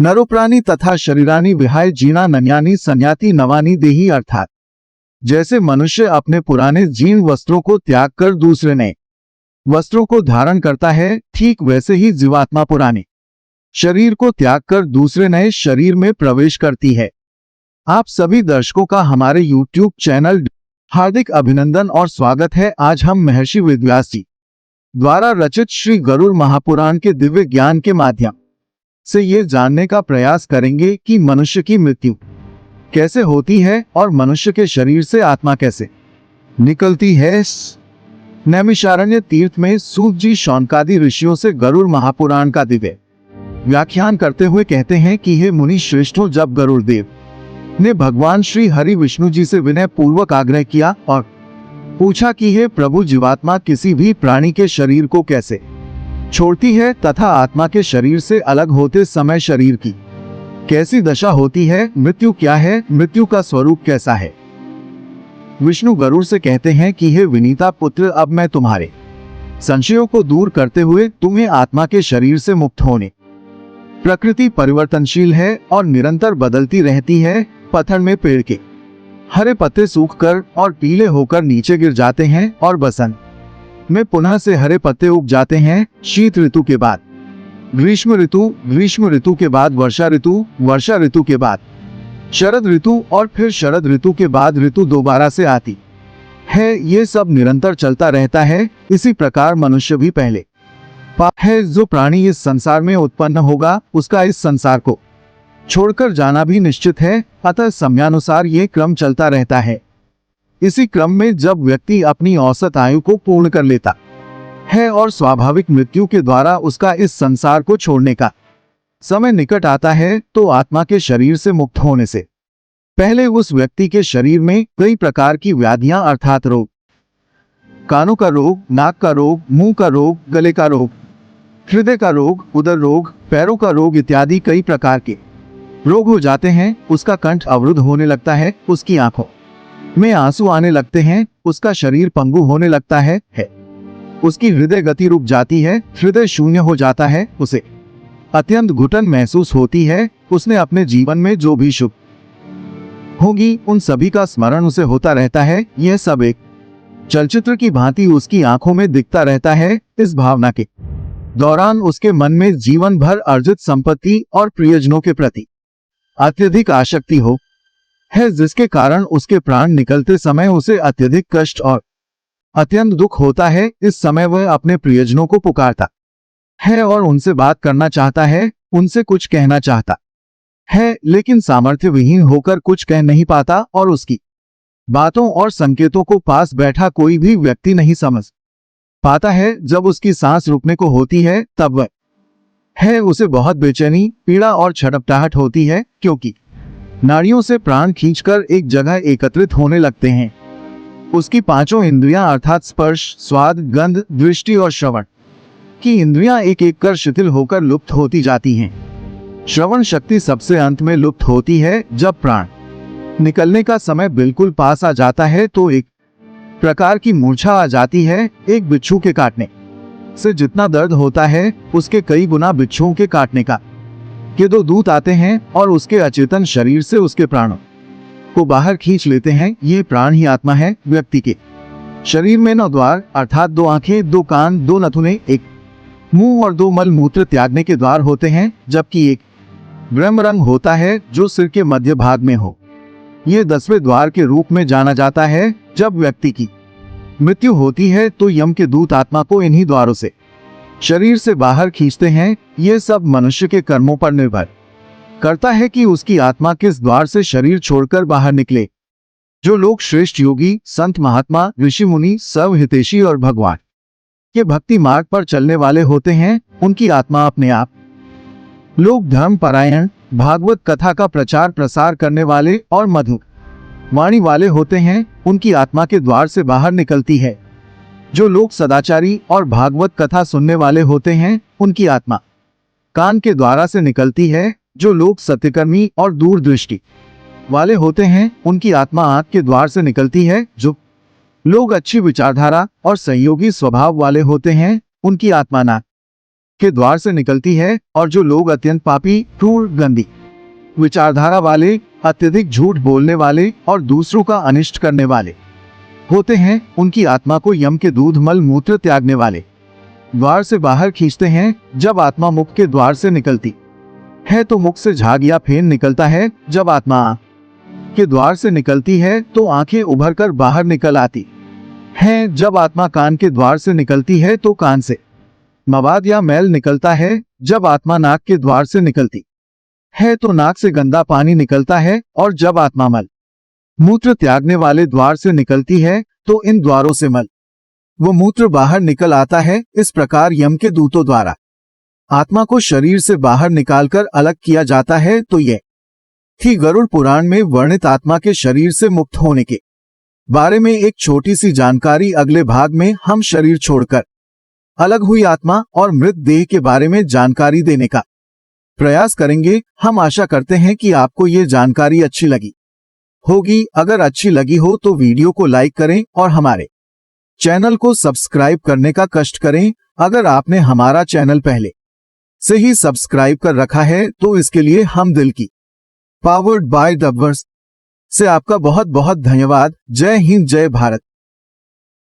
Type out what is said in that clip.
नरोप्राणी तथा शरीरानी विहाय जीना नन्यानी संयाति नवानी देही, अर्थात जैसे मनुष्य अपने पुराने जीर्ण वस्त्रों को त्याग कर दूसरे नए वस्त्रों को धारण करता है, ठीक वैसे ही जीवात्मा पुराने शरीर को त्याग कर दूसरे नए शरीर में प्रवेश करती है। आप सभी दर्शकों का हमारे YouTube चैनल हार्दिक अभिनंदन और स्वागत है। आज हम महर्षि वेदव्यास जी द्वारा रचित श्री गरुड़ महापुराण के दिव्य ज्ञान के माध्यम से ये जानने का प्रयास करेंगे कि मनुष्य की मृत्यु कैसे होती है और मनुष्य के शरीर से आत्मा कैसे निकलती है। नैमिषारण्य तीर्थ में सूत जी शौनकादि ऋषियों से गरुड़ महापुराण का दिव्य व्याख्यान करते हुए कहते हैं कि हे मुनि श्रेष्ठों, जब गरुड़ देव ने भगवान श्री हरि विष्णु जी से विनय पूर्वक आग्रह किया और पूछा कि हे प्रभु, जीवात्मा किसी भी प्राणी के शरीर को कैसे छोड़ती है तथा आत्मा के शरीर से अलग होते समय शरीर की कैसी दशा होती है, मृत्यु क्या है, मृत्यु का स्वरूप कैसा है। विष्णु गरुड़ से कहते हैं कि हे विनीता पुत्र, अब मैं तुम्हारे संशयों को दूर करते हुए तुम्हें आत्मा के शरीर से मुक्त होने। प्रकृति परिवर्तनशील है और निरंतर बदलती रहती है। पत्थर में पेड़ के हरे पत्ते सूखकर और पीले होकर नीचे गिर जाते हैं और बसंत में पुनः से हरे पत्ते उग जाते हैं। शीत ऋतु के बाद ग्रीष्म ऋतु, ग्रीष्म ऋतु के बाद वर्षा ऋतु, वर्षा ऋतु के बाद शरद ऋतु और फिर शरद ऋतु के बाद ऋतु दोबारा से आती है। ये सब निरंतर चलता रहता है। इसी प्रकार मनुष्य भी पहले पाप है। जो प्राणी इस संसार में उत्पन्न होगा उसका इस संसार को छोड़कर जाना भी निश्चित है। अतः समयानुसार ये क्रम चलता रहता है। इसी क्रम में जब व्यक्ति अपनी औसत आयु को पूर्ण कर लेता है और स्वाभाविक मृत्यु के द्वारा उसका इस संसार को छोड़ने का समय निकट आता है, तो आत्मा के शरीर से मुक्त होने से पहले उस व्यक्ति के शरीर में कई प्रकार की व्याधियां अर्थात रोग, कानों का रोग, नाक का रोग, मुंह का रोग, गले का रोग, हृदय का रोग, उदर रोग, पैरों का रोग इत्यादि कई प्रकार के रोग हो जाते हैं। उसका कंठ अवरुद्ध होने लगता है, उसकी आंखों में आंसू आने लगते हैं, उसका शरीर पंगु होने लगता है। उसकी हृदय गति रुक जाती है, हृदय शून्य हो जाता है, उसे अत्यंत घुटन महसूस होती है। उसने अपने जीवन में जो भी शुभ होगी उन सभी का स्मरण उसे होता रहता है। यह सब एक चलचित्र की भांति उसकी आंखों में दिखता रहता है। इस भावना के दौरान उसके मन में जीवन भर अर्जित संपत्ति और प्रियजनों के प्रति अत्यधिक आसक्ति हो है, जिसके कारण उसके प्राण निकलते समय उसे अत्यधिक कष्ट और अत्यंत दुख होता है। इस समय वह अपने प्रियजनों को पुकारता है और उनसे बात करना चाहता है, उनसे कुछ कहना चाहता है, लेकिन सामर्थ्य विहीन होकर कुछ कह नहीं पाता और उसकी बातों और संकेतों को पास बैठा कोई भी व्यक्ति नहीं समझ पाता है। जब उसकी सांस रुकने को होती है तब वह उसे बहुत बेचैनी, पीड़ा और छटपटाहट होती है, क्योंकि नाड़ियों से प्राण खींचकर एक जगह एकत्रित होने लगते हैं। उसकी पांचों इंद्रियां अर्थात स्पर्श, स्वाद, गंध, दृष्टि और श्रवण की इंद्रियां एक एक कर शिथिल होकर लुप्त होती जाती हैं। श्रवण शक्ति सबसे अंत में लुप्त होती है। जब प्राण निकलने का समय बिल्कुल पास आ जाता है तो एक प्रकार की मूर्छा आ जाती है। एक बिच्छू के काटने से जितना दर्द होता है उसके कई गुना बिच्छुओं के काटने के दो दूत आते हैं और उसके अचेतन शरीर से उसके प्राणों को बाहर खींच लेते हैं। ये प्राण ही आत्मा है। व्यक्ति के शरीर में 9 द्वार अर्थात 2 आंखें, 2 कान, 2 नथुने, 1 मुंह और 2 मल मूत्र त्यागने के द्वार होते हैं, जबकि एक ब्रह्म रंग होता है जो सिर के मध्य भाग में हो। ये 10वें द्वार के रूप में जाना जाता है। जब व्यक्ति की मृत्यु होती है तो यम के दूत आत्मा को इन्हीं द्वारों से शरीर से बाहर खींचते हैं। ये सब मनुष्य के कर्मों पर निर्भर करता है कि उसकी आत्मा किस द्वार से शरीर छोड़कर बाहर निकले। जो लोग श्रेष्ठ योगी, संत, महात्मा, ऋषि मुनि, सर्व हितैषी और भगवान के भक्ति मार्ग पर चलने वाले होते हैं, उनकी आत्मा अपने आप लोग धर्म परायण, भागवत कथा का प्रचार प्रसार करने वाले और मधुर वाणी वाले होते हैं। उनकी आत्मा के द्वार से बाहर निकलती है। जो लोग सदाचारी और भागवत कथा सुनने वाले होते हैं उनकी आत्मा कान के द्वारा से निकलती है। जो लोग सत्यकर्मी और दूरदृष्टि वाले होते हैं उनकी आत्मा आंख के द्वार से निकलती है। जो लोग अच्छी विचारधारा और सहयोगी स्वभाव वाले होते हैं उनकी आत्मा नाक के द्वार से निकलती है, और जो लोग अत्यंत पापी, क्रूर, गंदी विचारधारा वाले, अत्यधिक झूठ बोलने वाले और दूसरों का अनिष्ट करने वाले होते हैं, उनकी आत्मा को यम के दूध मल मूत्र त्यागने वाले द्वार से बाहर खींचते हैं। जब आत्मा मुख के द्वार से निकलती है तो मुख से झाग या फेन निकलता है। जब आत्मा के द्वार से निकलती है तो आंखें उभर कर बाहर निकल आती हैं। जब आत्मा कान के द्वार से निकलती है तो कान से मवाद या मैल निकलता है। जब आत्मा नाक के द्वार से निकलती है तो नाक से गंदा पानी निकलता है। और जब आत्मा मल मूत्र त्यागने वाले द्वार से निकलती है तो इन द्वारों से मल वो मूत्र बाहर निकल आता है। इस प्रकार यम के दूतों द्वारा आत्मा को शरीर से बाहर निकालकर अलग किया जाता है। तो यह थी गरुड़ पुराण में वर्णित आत्मा के शरीर से मुक्त होने के बारे में एक छोटी सी जानकारी। अगले भाग में हम शरीर छोड़कर अलग हुई आत्मा और मृत देह के बारे में जानकारी देने का प्रयास करेंगे। हम आशा करते हैं कि आपको ये जानकारी अच्छी लगी होगी। अगर अच्छी लगी हो तो वीडियो को लाइक करें और हमारे चैनल को सब्सक्राइब करने का कष्ट करें। अगर आपने हमारा चैनल पहले से ही सब्सक्राइब कर रखा है तो इसके लिए हम दिल की पावर्ड बाय द वर्स से आपका बहुत बहुत धन्यवाद। जय हिंद, जय भारत।